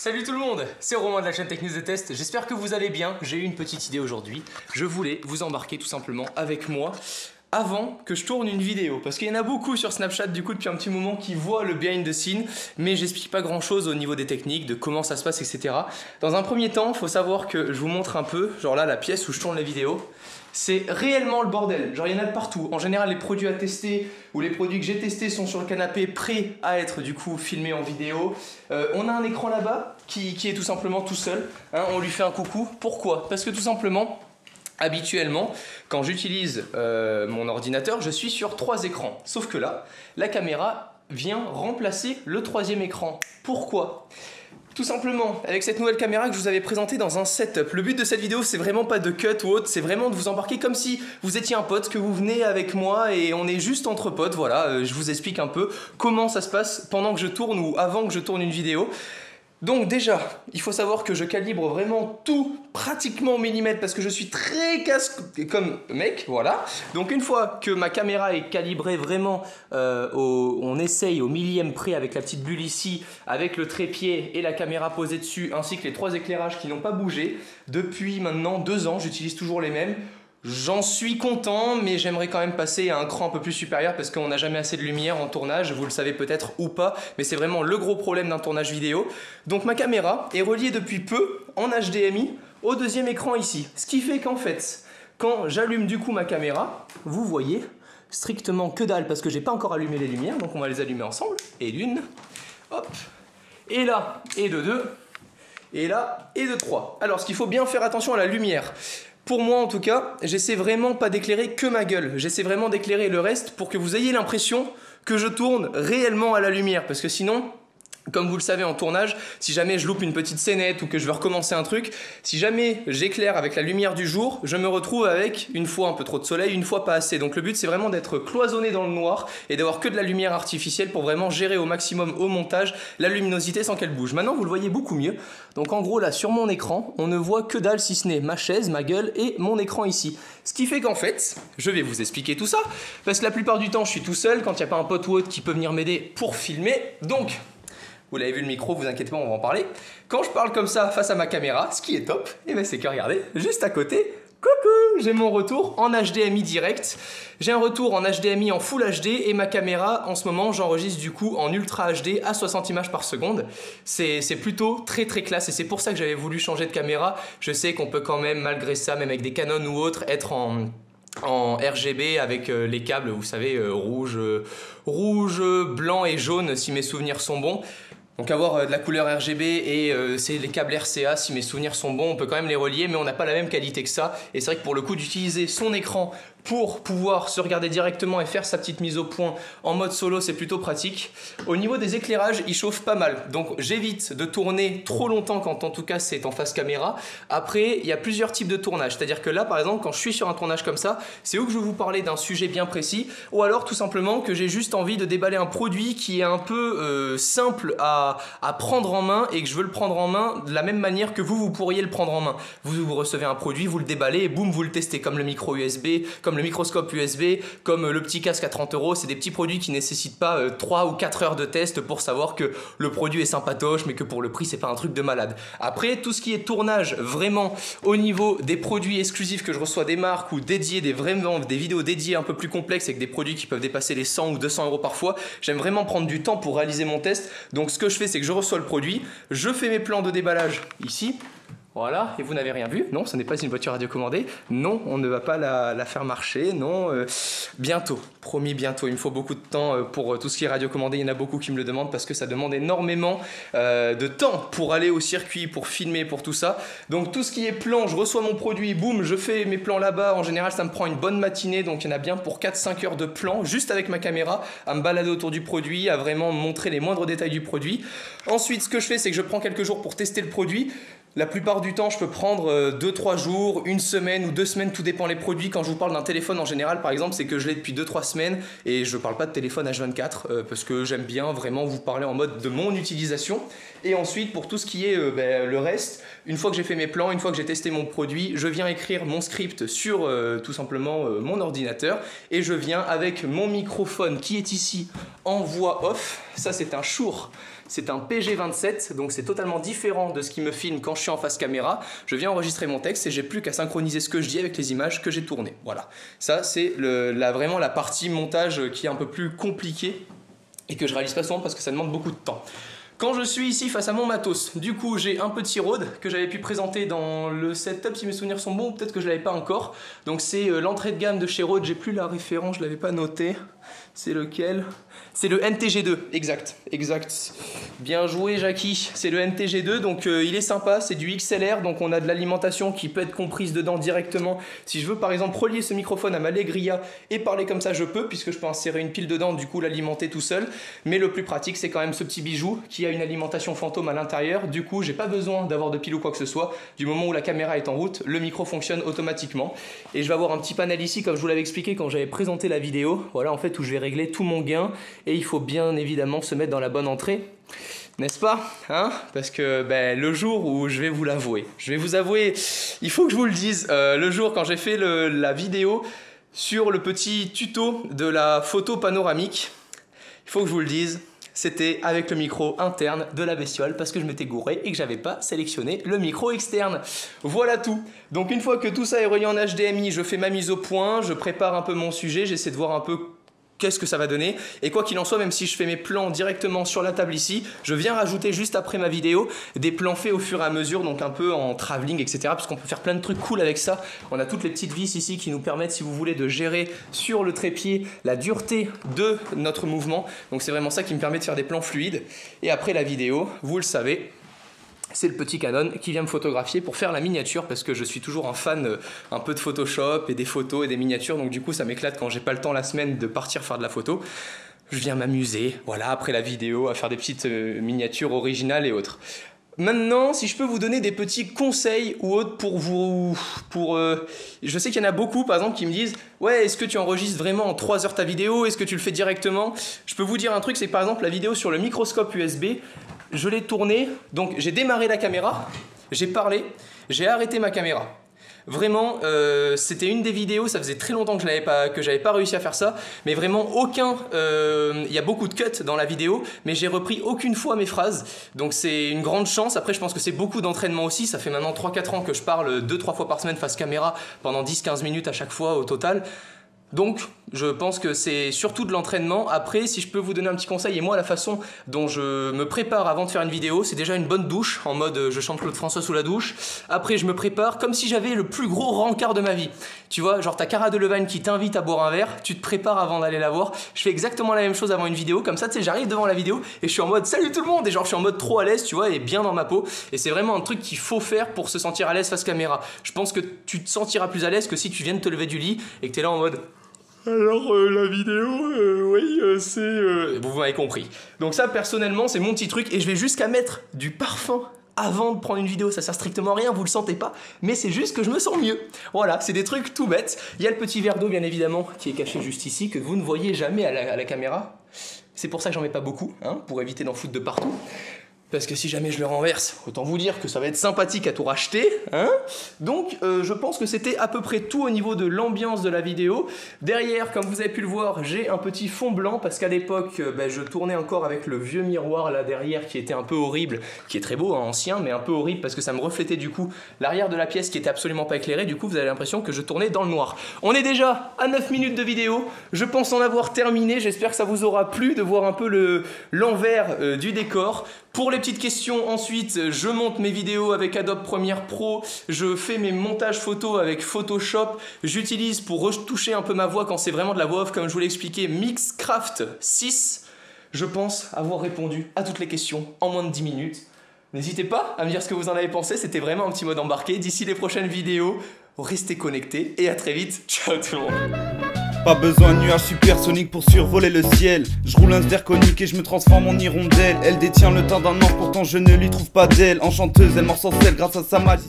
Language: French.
Salut tout le monde, c'est Romain de la chaîne Tech News et Test, j'espère que vous allez bien. J'ai eu une petite idée aujourd'hui, je voulais vous embarquer tout simplement avec moi avant que je tourne une vidéo, parce qu'il y en a beaucoup sur Snapchat du coup depuis un petit moment qui voient le behind the scene, mais j'explique pas grand chose au niveau des techniques, de comment ça se passe, etc. Dans un premier temps, il faut savoir que je vous montre un peu, genre là la pièce où je tourne la vidéo, c'est réellement le bordel, genre il y en a de partout. En général les produits à tester ou les produits que j'ai testés sont sur le canapé prêts à être du coup filmés en vidéo. On a un écran là-bas qui est tout simplement tout seul, hein, on lui fait un coucou. Pourquoi? Parce que tout simplement, habituellement, quand j'utilise mon ordinateur, je suis sur 3 écrans. Sauf que là, la caméra vient remplacer le 3e écran. Pourquoi? Tout simplement, avec cette nouvelle caméra que je vous avais présentée dans un setup. Le but de cette vidéo, c'est vraiment pas de cut ou autre, c'est vraiment de vous embarquer comme si vous étiez un pote, que vous venez avec moi et on est juste entre potes. Voilà, je vous explique un peu comment ça se passe pendant que je tourne ou avant que je tourne une vidéo. Donc déjà, il faut savoir que je calibre vraiment tout pratiquement au millimètre parce que je suis très casse comme mec, voilà. Donc une fois que ma caméra est calibrée vraiment, on essaye au millième près avec la petite bulle ici, avec le trépied et la caméra posée dessus, ainsi que les 3 éclairages qui n'ont pas bougé. Depuis maintenant 2 ans, j'utilise toujours les mêmes. J'en suis content, mais j'aimerais quand même passer à un cran un peu plus supérieur parce qu'on n'a jamais assez de lumière en tournage, vous le savez peut-être ou pas, mais c'est vraiment le gros problème d'un tournage vidéo. Donc ma caméra est reliée depuis peu en HDMI au 2e écran ici. Ce qui fait qu'en fait, quand j'allume du coup ma caméra, vous voyez strictement que dalle parce que j'ai pas encore allumé les lumières, donc on va les allumer ensemble. Et d'une, hop, et là, et de 2, et là, et de 3. Alors ce qu'il faut bien faire attention à la lumière. Pour moi en tout cas, j'essaie vraiment pas d'éclairer que ma gueule, j'essaie vraiment d'éclairer le reste pour que vous ayez l'impression que je tourne réellement à la lumière, parce que sinon, comme vous le savez en tournage, si jamais je loupe une petite scénette ou que je veux recommencer un truc, si jamais j'éclaire avec la lumière du jour, je me retrouve avec une fois un peu trop de soleil, une fois pas assez. Donc le but c'est vraiment d'être cloisonné dans le noir et d'avoir que de la lumière artificielle pour vraiment gérer au maximum au montage la luminosité sans qu'elle bouge. Maintenant vous le voyez beaucoup mieux. Donc en gros là sur mon écran, on ne voit que dalle si ce n'est ma chaise, ma gueule et mon écran ici. Ce qui fait qu'en fait, je vais vous expliquer tout ça, parce que la plupart du temps je suis tout seul quand il n'y a pas un pote ou autre qui peut venir m'aider pour filmer. Donc vous l'avez vu le micro, vous inquiétez pas, on va en parler. Quand je parle comme ça face à ma caméra, ce qui est top, et ben c'est que regardez, juste à côté, coucou, j'ai mon retour en HDMI direct. J'ai un retour en HDMI en Full HD et ma caméra, en ce moment, j'enregistre du coup en Ultra HD à 60 images par seconde. C'est plutôt très classe et c'est pour ça que j'avais voulu changer de caméra. Je sais qu'on peut quand même, malgré ça, même avec des Canon ou autres, être en RGB avec les câbles, vous savez, rouge, blanc et jaune si mes souvenirs sont bons. Donc avoir de la couleur RGB et c'est les câbles RCA, si mes souvenirs sont bons, on peut quand même les relier, mais on n'a pas la même qualité que ça. Et c'est vrai que pour le coup d'utiliser son écran pour pouvoir se regarder directement et faire sa petite mise au point en mode solo, c'est plutôt pratique. Au niveau des éclairages, il chauffe pas mal. Donc j'évite de tourner trop longtemps quand en tout cas c'est en face caméra. Après, il y a plusieurs types de tournage. C'est-à-dire que là, par exemple, quand je suis sur un tournage comme ça, c'est où que je vais vous parler d'un sujet bien précis, ou alors tout simplement que j'ai juste envie de déballer un produit qui est un peu simple à prendre en main et que je veux le prendre en main de la même manière que vous pourriez le prendre en main. Vous recevez un produit, vous le déballez et boum, vous le testez comme le micro USB, comme le microscope USB, comme le petit casque à 30 €. C'est des petits produits qui ne nécessitent pas 3 ou 4 heures de test pour savoir que le produit est sympatoche, mais que pour le prix, c'est pas un truc de malade. Après, tout ce qui est tournage vraiment au niveau des produits exclusifs que je reçois des marques ou dédiés, vraiment des vidéos dédiées un peu plus complexes avec des produits qui peuvent dépasser les 100 ou 200 € parfois, j'aime vraiment prendre du temps pour réaliser mon test. Donc ce que je fais, c'est que je reçois le produit, je fais mes plans de déballage ici. Voilà, et vous n'avez rien vu. Non, ce n'est pas une voiture radiocommandée. Non, on ne va pas la faire marcher. Non, bientôt, promis bientôt. Il me faut beaucoup de temps pour tout ce qui est radiocommandé. Il y en a beaucoup qui me le demandent parce que ça demande énormément de temps pour aller au circuit, pour filmer, pour tout ça. Donc tout ce qui est plan, je reçois mon produit, boum, je fais mes plans là-bas. En général, ça me prend une bonne matinée. Donc il y en a bien pour 4-5 heures de plan, juste avec ma caméra, à me balader autour du produit, à vraiment montrer les moindres détails du produit. Ensuite, ce que je fais, c'est que je prends quelques jours pour tester le produit. La plupart du temps, je peux prendre 2-3 jours, 1 semaine ou 2 semaines, tout dépend les produits. Quand je vous parle d'un téléphone en général, par exemple, c'est que je l'ai depuis 2-3 semaines et je ne parle pas de téléphone H24 parce que j'aime bien vraiment vous parler en mode de mon utilisation. Et ensuite, pour tout ce qui est le reste, une fois que j'ai fait mes plans, une fois que j'ai testé mon produit, je viens écrire mon script sur tout simplement mon ordinateur et je viens avec mon microphone qui est ici en voix off. Ça c'est un Shure, c'est un PG27, donc c'est totalement différent de ce qui me filme quand je suis en face caméra. Je viens enregistrer mon texte et j'ai plus qu'à synchroniser ce que je dis avec les images que j'ai tournées. Voilà, ça c'est vraiment la partie montage qui est un peu plus compliquée et que je réalise pas souvent parce que ça demande beaucoup de temps. Quand je suis ici face à mon matos, du coup j'ai un petit Rode que j'avais pu présenter dans le setup si mes souvenirs sont bons, peut-être que je l'avais pas encore. Donc c'est l'entrée de gamme de chez Rode, j'ai plus la référence, je l'avais pas noté. C'est lequel? C'est le NTG2, exact. Bien joué Jackie, c'est le NTG2, donc il est sympa, c'est du XLR, donc on a de l'alimentation qui peut être comprise dedans directement. Si je veux par exemple relier ce microphone à ma Legria et parler comme ça, je peux, puisque je peux insérer une pile dedans, du coup l'alimenter tout seul. Mais le plus pratique, c'est quand même ce petit bijou qui a une alimentation fantôme à l'intérieur. Du coup, j'ai pas besoin d'avoir de pile ou quoi que ce soit. Du moment où la caméra est en route, le micro fonctionne automatiquement. Et je vais avoir un petit panel ici, comme je vous l'avais expliqué quand j'avais présenté la vidéo. Voilà, en fait, où je vais régler tout mon gain. Et il faut bien évidemment se mettre dans la bonne entrée, n'est-ce pas, hein? Parce que le jour où je vais vous l'avouer, il faut que je vous le dise, le jour quand j'ai fait la vidéo sur le petit tuto de la photo panoramique, il faut que je vous le dise, c'était avec le micro interne de la bestiole parce que je m'étais gouré et que j'avais pas sélectionné le micro externe. Voilà tout. Donc une fois que tout ça est relié en HDMI, je fais ma mise au point, je prépare un peu mon sujet, j'essaie de voir un peu qu'est-ce que ça va donner, et quoi qu'il en soit, même si je fais mes plans directement sur la table ici, je viens rajouter juste après ma vidéo des plans faits au fur et à mesure, donc un peu en travelling, etc. Parce qu'on peut faire plein de trucs cool avec ça. On a toutes les petites vis ici qui nous permettent, si vous voulez, de gérer sur le trépied la dureté de notre mouvement. Donc c'est vraiment ça qui me permet de faire des plans fluides. Et après la vidéo, vous le savez, c'est le petit Canon qui vient me photographier pour faire la miniature, parce que je suis toujours un fan un peu de Photoshop et des photos et des miniatures, donc du coup ça m'éclate quand j'ai pas le temps la semaine de partir faire de la photo. Je viens m'amuser, voilà, après la vidéo, à faire des petites miniatures originales et autres. Maintenant, si je peux vous donner des petits conseils ou autres pour vous... je sais qu'il y en a beaucoup, par exemple, qui me disent « Ouais, est-ce que tu enregistres vraiment en 3 heures ta vidéo? Est-ce que tu le fais directement ?» Je peux vous dire un truc, c'est que par exemple, la vidéo sur le microscope USB, je l'ai tournée, donc j'ai démarré la caméra, j'ai parlé, j'ai arrêté ma caméra. Vraiment, c'était une des vidéos, ça faisait très longtemps que j'avais pas réussi à faire ça, mais vraiment il y a beaucoup de cuts dans la vidéo, mais j'ai repris aucune fois mes phrases, donc c'est une grande chance. Après, je pense que c'est beaucoup d'entraînement aussi, ça fait maintenant 3-4 ans que je parle 2-3 fois par semaine face caméra, pendant 10-15 minutes à chaque fois au total. Donc, je pense que c'est surtout de l'entraînement. Après, si je peux vous donner un petit conseil, et moi, la façon dont je me prépare avant de faire une vidéo, c'est déjà une bonne douche, en mode je chante Claude François sous la douche. Après, je me prépare comme si j'avais le plus gros rencard de ma vie. Tu vois, genre t'as Cara Delevingne qui t'invite à boire un verre, tu te prépares avant d'aller la voir. Je fais exactement la même chose avant une vidéo, comme ça, tu sais, j'arrive devant la vidéo et je suis en mode salut tout le monde, et genre je suis en mode trop à l'aise, tu vois, et bien dans ma peau. Et c'est vraiment un truc qu'il faut faire pour se sentir à l'aise face caméra. Je pense que tu te sentiras plus à l'aise que si tu viens de te lever du lit et que t'es là en mode... Alors la vidéo, oui, c'est... Vous m'avez compris. Donc ça, personnellement, c'est mon petit truc. Et je vais jusqu'à mettre du parfum avant de prendre une vidéo. Ça sert strictement à rien, vous le sentez pas. Mais c'est juste que je me sens mieux. Voilà, c'est des trucs tout bêtes. Il y a le petit verre d'eau, bien évidemment, qui est caché juste ici, que vous ne voyez jamais à la caméra. C'est pour ça que j'en mets pas beaucoup, hein, pour éviter d'en foutre de partout. Parce que si jamais je le renverse, autant vous dire que ça va être sympathique à tout racheter, hein. Donc je pense que c'était à peu près tout au niveau de l'ambiance de la vidéo. Derrière, comme vous avez pu le voir, j'ai un petit fond blanc parce qu'à l'époque, je tournais encore avec le vieux miroir là derrière qui était un peu horrible, qui est très beau, hein, ancien, mais un peu horrible parce que ça me reflétait du coup l'arrière de la pièce qui était absolument pas éclairée. Du coup, vous avez l'impression que je tournais dans le noir. On est déjà à 9 minutes de vidéo. Je pense en avoir terminé. J'espère que ça vous aura plu de voir un peu l'envers du décor. Pour les petites questions, ensuite, je monte mes vidéos avec Adobe Premiere Pro, je fais mes montages photos avec Photoshop, j'utilise pour retoucher un peu ma voix quand c'est vraiment de la voix off, comme je vous l'ai expliqué, Mixcraft 6. Je pense avoir répondu à toutes les questions en moins de 10 minutes. N'hésitez pas à me dire ce que vous en avez pensé, c'était vraiment un petit mode embarqué. D'ici les prochaines vidéos, restez connectés et à très vite. Ciao tout le monde. Pas besoin de nuages supersoniques pour survoler le ciel. Je roule un zirconique et je me transforme en hirondelle. Elle détient le temps d'un an, pourtant je ne lui trouve pas d'elle. Enchanteuse, elle mord sans sel grâce à sa magie.